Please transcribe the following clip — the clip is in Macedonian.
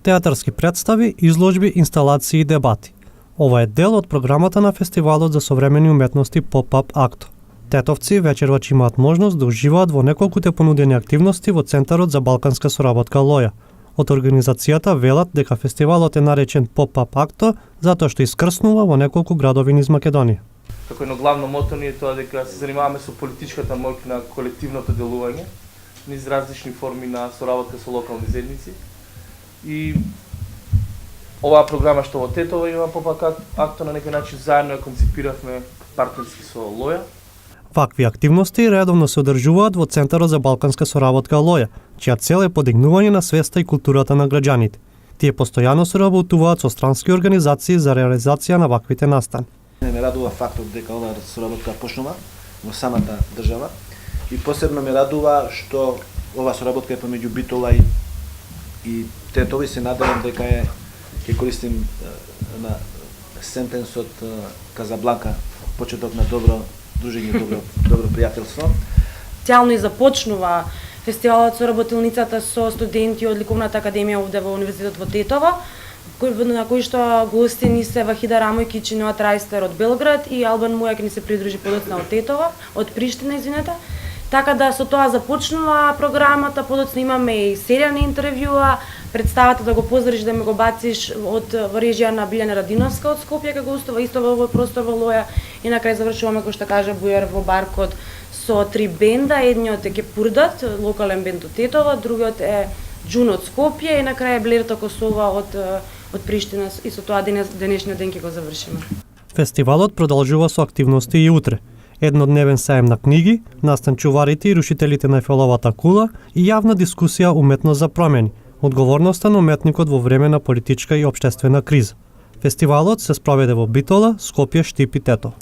театарски представи, изложби, инсталации и дебати. Ова е дел од програмата на фестивалот за современи уметности Pop-Up Acto. Тетовци вечервач имаат можност да уживаат во неколкуте понудени активности во Центарот за балканска соработка Лоја. Од организацијата велат дека фестивалот е наречен Pop-Up Acto затоа што искрснува во неколку градови низ Македонија. Како едно главно мото ни е тоа дека се занимаваме со политичката моќ на колективното делување низ различни форми на соработка со локални заедници. И оваа програма што во Тетово има Pop-Up Acto на некој начин заедно ја концепиравме партнерски со Лоја. Вакви активности редовно се одржуваат во Центарот за балканска соработка Лоја, чија цел е подигнување на свеста и културата на граѓаните. Тие постојано соработуваат со странски организации за реализација на ваквите настани. Ме радува фактот дека оваа соработка почнува во самата држава и посебно ме радува што оваа соработка е помеѓу Битола и Тетово и се надевам дека ќе користим на сентенсот Казабланка, почеток на добро дружење, добро пријателство. Официјално и започнува фестивалот со работилницата со студенти од Ликовната академија овде во Универзитетот во Тетово, на кој што гости ни се Вахида Рамојки, Чиноат Рајстер од Белград и Албан Мујак ни се придружи подоцна од Тетово, од Приштина, извинете. Така да со тоа започнува програмата, подоцна имаме и серија на интервјуа, представата да го поздриш, да ме го бациш од режија на Билјана Радиновска од Скопје, како гостува исто во овој простор во Лоја и на крај завршуваме кој што кажа Бујар во Баркот со 3 бенда, едниот е Кепурдат, локален бенд од Тетово, другиот е Джун од Скопје и на крај Блерта Косова од Приштина и со тоа денешниот ден ќе го завршиме. Фестивалот продолжува со активности и утре. Еднодневен саем на книги, настан чуварите и рушителите на Ефеловата кула и јавна дискусија уметност за промени, одговорноста на уметникот во време на политичка и општествена криза. Фестивалот се спроведе во Битола, Скопје, Штип и Тетово.